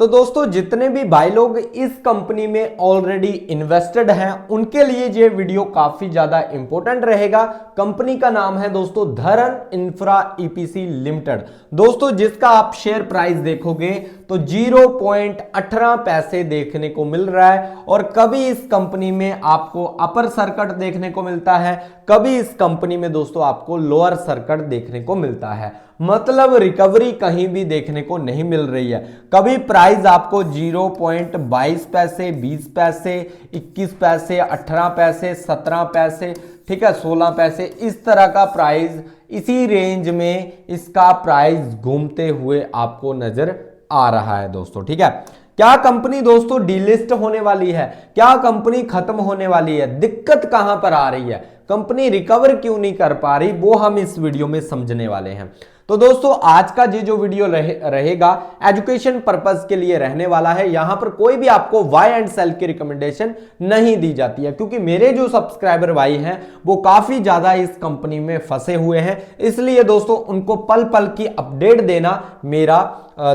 तो दोस्तों जितने भी भाई लोग इस कंपनी में ऑलरेडी इन्वेस्टेड हैं उनके लिए ये वीडियो काफी ज्यादा इंपॉर्टेंट रहेगा। कंपनी का नाम है दोस्तों धरन इंफ्रा ईपीसी लिमिटेड। दोस्तों जिसका आप शेयर प्राइस देखोगे तो 0.18 पैसे देखने को मिल रहा है और कभी इस कंपनी में आपको अपर सर्किट देखने को मिलता है, कभी इस कंपनी में दोस्तों आपको लोअर सर्किट देखने को मिलता है। मतलब रिकवरी कहीं भी देखने को नहीं मिल रही है। कभी प्राइस आपको 0.22 पैसे, 20 पैसे, 21 पैसे, 18 पैसे, 17 पैसे, ठीक है, 16 पैसे, इस तरह का प्राइस, इसी रेंज में इसका प्राइस घूमते हुए आपको नजर आ रहा है दोस्तों। ठीक है, क्या कंपनी दोस्तों डीलिस्ट होने वाली है? क्या कंपनी खत्म होने वाली है? दिक्कत कहां पर आ रही है? कंपनी रिकवर क्यों नहीं कर पा रही? वो हम इस वीडियो में समझने वाले हैं। तो दोस्तों आज का ये जो वीडियो रहेगा एजुकेशन पर्पस के लिए रहने वाला है। यहां पर कोई भी आपको बाय एंड सेल की रिकमेंडेशन नहीं दी जाती है, क्योंकि मेरे जो सब्सक्राइबर भाई हैं वो काफी ज्यादा इस कंपनी में फंसे हुए हैं, इसलिए दोस्तों उनको पल पल की अपडेट देना मेरा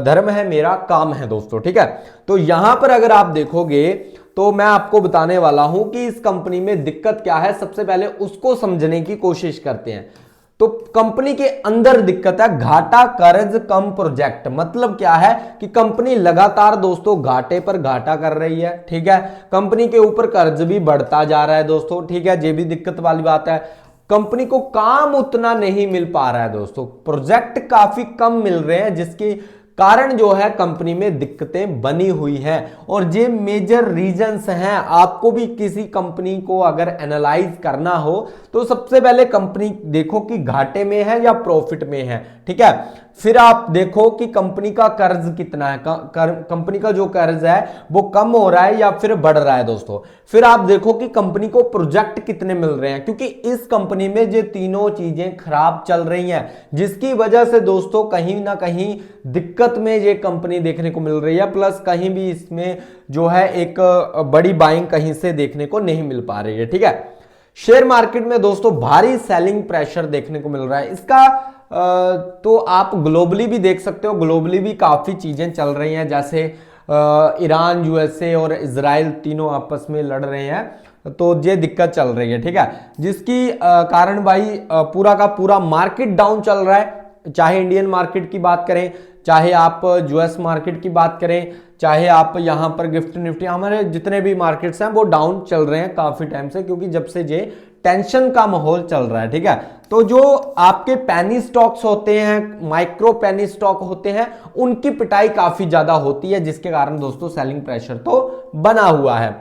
धर्म है, मेरा काम है दोस्तों। ठीक है, तो यहां पर अगर आप देखोगे तो मैं आपको बताने वाला हूं कि इस कंपनी में दिक्कत क्या है। सबसे पहले उसको समझने की कोशिश करते हैं। तो कंपनी के अंदर दिक्कत है घाटा कर्ज कम प्रोजेक्ट। मतलब क्या है कि कंपनी लगातार दोस्तों घाटे पर घाटा कर रही है। ठीक है, कंपनी के ऊपर कर्ज भी बढ़ता जा रहा है दोस्तों। ठीक है, ये भी दिक्कत वाली बात है। कंपनी को काम उतना नहीं मिल पा रहा है दोस्तों, प्रोजेक्ट काफी कम मिल रहे हैं, जिसकी कारण जो है कंपनी में दिक्कतें बनी हुई हैं। और ये मेजर रीजंस हैं। आपको भी किसी कंपनी को अगर एनालाइज करना हो तो सबसे पहले कंपनी देखो कि घाटे में है या प्रॉफिट में है। ठीक है, फिर आप देखो कि कंपनी का कर्ज कितना है, कंपनी का जो कर्ज है वो कम हो रहा है या फिर बढ़ रहा है दोस्तों। फिर आप देखो कि कंपनी को प्रोजेक्ट कितने मिल रहे हैं, क्योंकि इस कंपनी में ये तीनों चीजें खराब चल रही हैं, जिसकी वजह से दोस्तों कहीं ना कहीं दिक्कत में ये कंपनी देखने को मिल रही है। प्लस कहीं भी इसमें जो है एक बड़ी बाइंग कहीं से देखने को नहीं मिल पा रही है। ठीक है, शेयर मार्केट में दोस्तों भारी सेलिंग प्रेशर देखने को मिल रहा है। इसका तो आप ग्लोबली भी देख सकते हो, ग्लोबली भी काफी चीजें चल रही हैं, जैसे ईरान, यूएसए और इजराइल तीनों आपस में लड़ रहे हैं, तो ये दिक्कत चल रही है। ठीक है, जिसकी कारण भाई पूरा का पूरा मार्केट डाउन चल रहा है। चाहे इंडियन मार्केट की बात करें, चाहे आप यूएस मार्केट की बात करें, चाहे आप यहां पर गिफ्ट निफ्टी, हमारे जितने भी मार्केट्स हैं वो डाउन चल रहे हैं काफी टाइम से, क्योंकि जब से ये टेंशन का माहौल चल रहा है। ठीक है, तो जो आपके पेनी स्टॉक्स होते हैं, माइक्रो पेनी स्टॉक होते हैं, उनकी पिटाई काफी ज्यादा होती है, जिसके कारण दोस्तों सेलिंग प्रेशर तो बना हुआ है।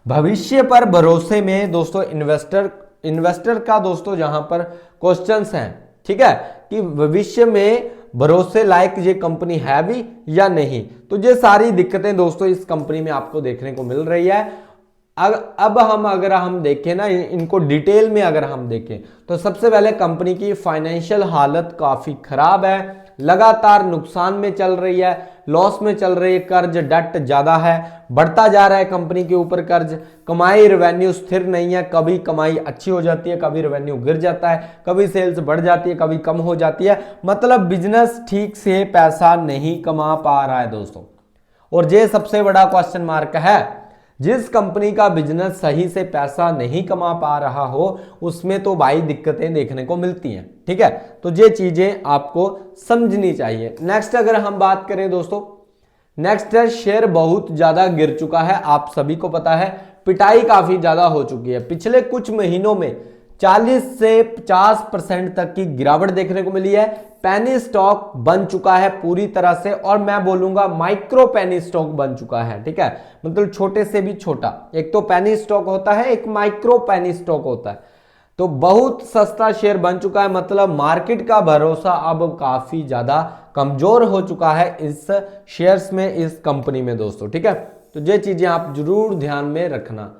भविष्य पर भरोसे में दोस्तों इन्वेस्टर का दोस्तों जहां पर क्वेश्चंस हैं, ठीक है, कि भविष्य में भरोसे लायक ये कंपनी है भी या नहीं, तो ये सारी दिक्कतें दोस्तों इस कंपनी में आपको देखने को मिल रही है। अब अगर हम देखें ना इनको डिटेल में, अगर हम देखें तो सबसे पहले कंपनी की फाइनेंशियल हालत काफी खराब है, लगातार नुकसान में चल रही है, लॉस में चल रही है, कर्ज डेट ज्यादा है, बढ़ता जा रहा है कंपनी के ऊपर कर्ज, कमाई रेवेन्यू स्थिर नहीं है, कभी कमाई अच्छी हो जाती है, कभी रेवेन्यू गिर जाता है, कभी सेल्स बढ़ जाती है, कभी कम हो जाती है। मतलब बिजनेस ठीक से पैसा नहीं कमा पा रहा है दोस्तों। और ये सबसे बड़ा क्वेश्चन मार्क है। जिस कंपनी का बिजनेस सही से पैसा नहीं कमा पा रहा हो उसमें तो भाई दिक्कतें देखने को मिलती हैं। ठीक है, तो ये चीजें आपको समझनी चाहिए। नेक्स्ट अगर हम बात करें दोस्तों, नेक्स्ट है शेयर बहुत ज्यादा गिर चुका है। आप सभी को पता है पिटाई काफी ज्यादा हो चुकी है। पिछले कुछ महीनों में 40 से 50% तक की गिरावट देखने को मिली है। पेनी स्टॉक बन चुका है पूरी तरह से, और मैं बोलूंगा माइक्रो पेनी स्टॉक बन चुका है। ठीक है, मतलब छोटे से भी छोटा, एक तो पेनी स्टॉक होता है, एक माइक्रो पेनी स्टॉक होता है। तो बहुत सस्ता शेयर बन चुका है। मतलब मार्केट का भरोसा अब काफी ज्यादा कमजोर हो चुका है इस शेयर्स में, इस कंपनी में दोस्तों। ठीक है, तो ये चीजें आप जरूर ध्यान में रखना।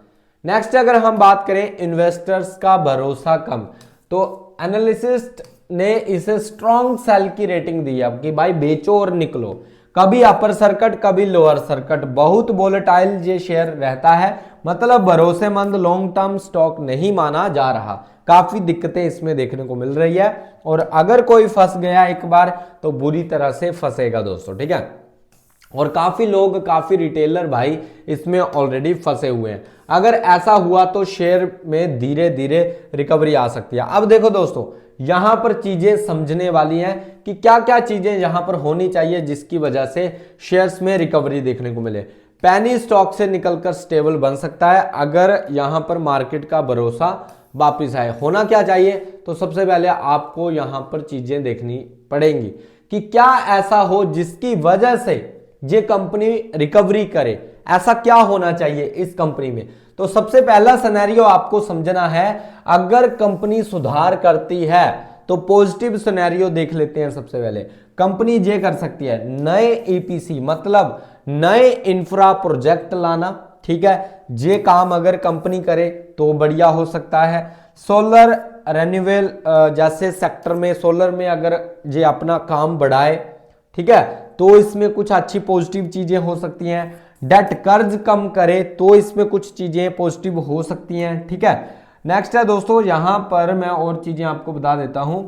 नेक्स्ट अगर हम बात करें इन्वेस्टर्स का भरोसा कम, तो एनालिसिस्ट ने इसे स्ट्रॉन्ग सेल की रेटिंग दी है कि भाई बेचो और निकलो। कभी अपर सर्किट, कभी लोअर सर्किट, बहुत वोलेटाइल ये शेयर रहता है। मतलब भरोसेमंद लॉन्ग टर्म स्टॉक नहीं माना जा रहा। काफी दिक्कतें इसमें देखने को मिल रही है, और अगर कोई फंस गया एक बार तो बुरी तरह से फंसेगा दोस्तों। ठीक है, और काफी लोग, काफी रिटेलर भाई इसमें ऑलरेडी फंसे हुए हैं। अगर ऐसा हुआ तो शेयर में धीरे धीरे रिकवरी आ सकती है। अब देखो दोस्तों, यहां पर चीजें समझने वाली हैं कि क्या क्या चीजें यहां पर होनी चाहिए जिसकी वजह से शेयर्स में रिकवरी देखने को मिले। पैनी स्टॉक से निकलकर स्टेबल बन सकता है अगर यहां पर मार्केट का भरोसा वापिस आए। होना क्या चाहिए, तो सबसे पहले आपको यहां पर चीजें देखनी पड़ेंगी कि क्या ऐसा हो जिसकी वजह से ये कंपनी रिकवरी करे। ऐसा क्या होना चाहिए इस कंपनी में। तो सबसे पहला सिनेरियो आपको समझना है, अगर कंपनी सुधार करती है तो पॉजिटिव सिनेरियो देख लेते हैं। सबसे पहले कंपनी ये कर सकती है, नए ईपीसी मतलब नए इंफ्रा प्रोजेक्ट लाना, ठीक है। ये काम अगर कंपनी करे तो बढ़िया हो सकता है। सोलर रेन्यूएबल जैसे सेक्टर में, सोलर में अगर ये अपना काम बढ़ाए, ठीक है, तो इसमें कुछ अच्छी पॉजिटिव चीजें हो सकती हैं। डेट कर्ज कम करे तो इसमें कुछ चीजें पॉजिटिव हो सकती हैं, ठीक है। नेक्स्ट है दोस्तों, यहां पर मैं और चीजें आपको बता देता हूं।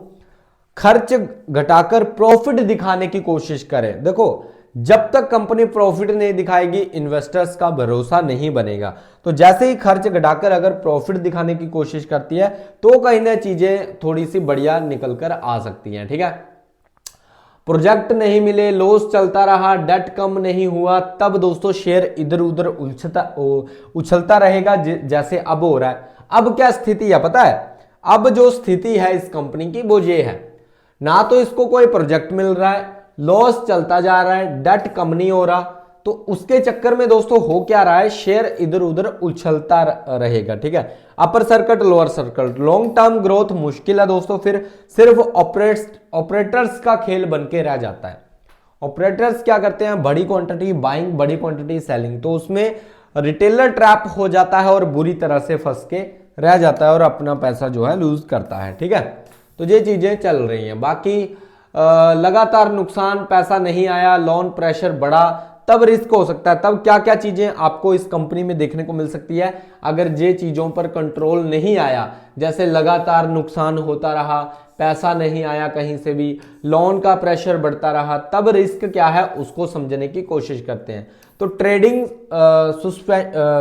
खर्च घटाकर प्रॉफिट दिखाने की कोशिश करें। देखो, जब तक कंपनी प्रॉफिट नहीं दिखाएगी इन्वेस्टर्स का भरोसा नहीं बनेगा। तो जैसे ही खर्च घटाकर अगर प्रॉफिट दिखाने की कोशिश करती है तो कहीं ना चीजें थोड़ी सी बढ़िया निकल कर आ सकती हैं, ठीक है। प्रोजेक्ट नहीं मिले, लॉस चलता रहा, डेट कम नहीं हुआ, तब दोस्तों शेयर इधर उधर उछलता रहेगा जैसे अब हो रहा है। अब क्या स्थिति है पता है, अब जो स्थिति है इस कंपनी की वो ये है, ना तो इसको कोई प्रोजेक्ट मिल रहा है, लॉस चलता जा रहा है, डेट कम नहीं हो रहा, तो उसके चक्कर में दोस्तों हो क्या रहा है, शेयर इधर उधर उछलता रहेगा, ठीक है। Upper circuit lower circuit, long term growth मुश्किल है दोस्तों। फिर सिर्फ ऑपरेटर्स का खेल बन के रह जाता है। ऑपरेटर्स क्या करते हैं, बड़ी क्वांटिटी बाइंग, बड़ी क्वांटिटी सेलिंग, तो उसमें रिटेलर ट्रैप हो जाता है और बुरी तरह से फंस के रह जाता है और अपना पैसा जो है लूज करता है, ठीक है। तो ये चीजें चल रही हैं। बाकी लगातार नुकसान, पैसा नहीं आया, लोन प्रेशर बढ़ा, तब रिस्क हो सकता है। तब क्या क्या चीजें आपको इस कंपनी में देखने को मिल सकती है, अगर ये चीजों पर कंट्रोल नहीं आया, जैसे लगातार नुकसान होता रहा, पैसा नहीं आया कहीं से भी, लोन का प्रेशर बढ़ता रहा, तब रिस्क क्या है उसको समझने की कोशिश करते हैं। तो ट्रेडिंग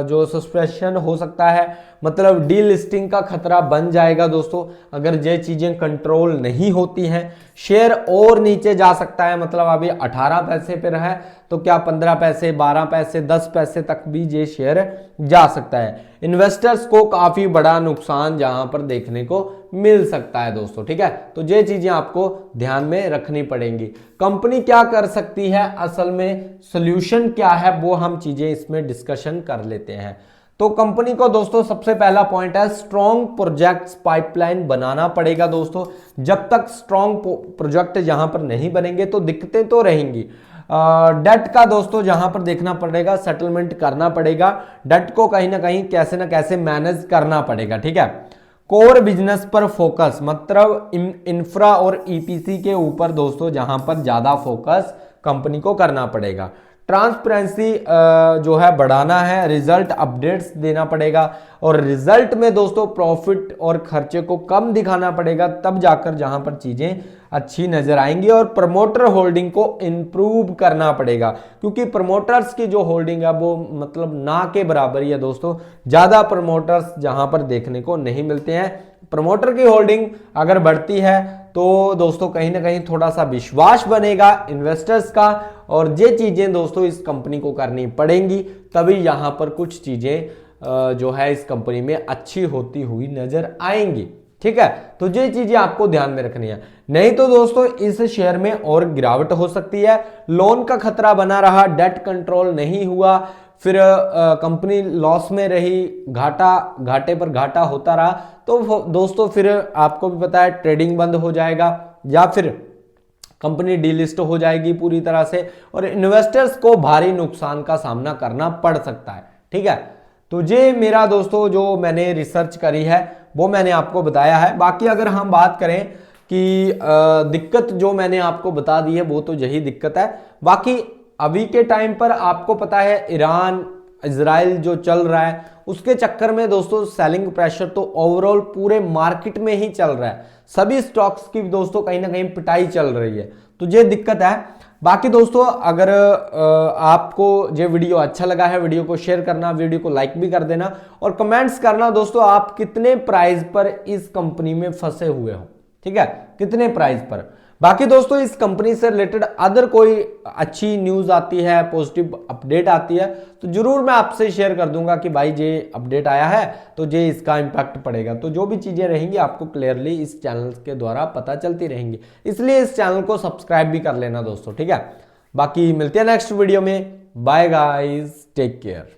जो सस्पेंशन हो सकता है, मतलब डी लिस्टिंग का खतरा बन जाएगा दोस्तों अगर ये चीजें कंट्रोल नहीं होती हैं। शेयर और नीचे जा सकता है, मतलब अभी 18 पैसे पे रहा है तो क्या 15 पैसे, 12 पैसे, 10 पैसे तक भी ये शेयर जा सकता है। इन्वेस्टर्स को काफी बड़ा नुकसान जहां पर देखने को मिल सकता है दोस्तों, ठीक है। तो ये चीजें आपको ध्यान में रखनी पड़ेंगी। कंपनी क्या कर सकती है, असल में सॉल्यूशन क्या है, वो हम चीजें इसमें डिस्कशन कर लेते हैं। तो कंपनी को दोस्तों सबसे पहला पॉइंट है, स्ट्रॉन्ग प्रोजेक्ट्स पाइपलाइन बनाना पड़ेगा दोस्तों। जब तक स्ट्रॉन्ग प्रोजेक्ट यहां पर नहीं बनेंगे तो दिक्कतें तो रहेंगी। डेट का दोस्तों जहां पर देखना पड़ेगा, सेटलमेंट करना पड़ेगा, डेट को कहीं ना कहीं कैसे ना कैसे मैनेज करना पड़ेगा, ठीक है। कोर बिजनेस पर फोकस, मतलब इंफ्रा और ईपीसी के ऊपर दोस्तों जहां पर ज्यादा फोकस कंपनी को करना पड़ेगा। ट्रांसपेरेंसी जो है बढ़ाना है, रिजल्ट अपडेट्स देना पड़ेगा, और रिजल्ट में दोस्तों प्रॉफिट और खर्चे को कम दिखाना पड़ेगा, तब जाकर जहां पर चीजें अच्छी नजर आएंगी। और प्रमोटर होल्डिंग को इंप्रूव करना पड़ेगा, क्योंकि प्रमोटर्स की जो होल्डिंग है वो मतलब ना के बराबर ही है दोस्तों। ज्यादा प्रमोटर्स जहां पर देखने को नहीं मिलते हैं। प्रमोटर की होल्डिंग अगर बढ़ती है तो दोस्तों कहीं ना कहीं थोड़ा सा विश्वास बनेगा इन्वेस्टर्स का, और ये चीजें दोस्तों इस कंपनी को करनी पड़ेंगी, तभी यहां पर कुछ चीजें जो है इस कंपनी में अच्छी होती हुई नजर आएंगी, ठीक है। तो ये चीजें आपको ध्यान में रखनी है, नहीं तो दोस्तों इस शेयर में और गिरावट हो सकती है। लोन का खतरा बना रहा, डेट कंट्रोल नहीं हुआ, फिर कंपनी लॉस में रही, घाटे पर घाटा होता रहा, तो दोस्तों फिर आपको भी पता है ट्रेडिंग बंद हो जाएगा, या फिर कंपनी डीलिस्ट हो जाएगी पूरी तरह से, और इन्वेस्टर्स को भारी नुकसान का सामना करना पड़ सकता है, ठीक है। तो ये मेरा दोस्तों जो मैंने रिसर्च करी है वो मैंने आपको बताया है। बाकी अगर हम बात करें कि दिक्कत जो मैंने आपको बता दी है वो तो यही दिक्कत है। बाकी अभी के टाइम पर आपको पता है ईरान इजराइल जो चल रहा है उसके चक्कर में दोस्तों सेलिंग प्रेशर तो ओवरऑल पूरे मार्केट में ही चल रहा है। सभी स्टॉक्स की दोस्तों कहीं ना कहीं पिटाई चल रही है, तो ये दिक्कत है। बाकी दोस्तों अगर आपको ये वीडियो अच्छा लगा है, वीडियो को शेयर करना, वीडियो को लाइक भी कर देना और कमेंट्स करना दोस्तों आप कितने प्राइस पर इस कंपनी में फंसे हुए हो, ठीक है, कितने प्राइस पर। बाकी दोस्तों इस कंपनी से रिलेटेड अदर कोई अच्छी न्यूज आती है, पॉजिटिव अपडेट आती है तो जरूर मैं आपसे शेयर कर दूंगा कि भाई ये अपडेट आया है तो ये इसका इंपैक्ट पड़ेगा। तो जो भी चीजें रहेंगी आपको क्लियरली इस चैनल के द्वारा पता चलती रहेंगी, इसलिए इस चैनल को सब्सक्राइब भी कर लेना दोस्तों, ठीक है। बाकी मिलते हैं नेक्स्ट वीडियो में, बाय गाइस, टेक केयर।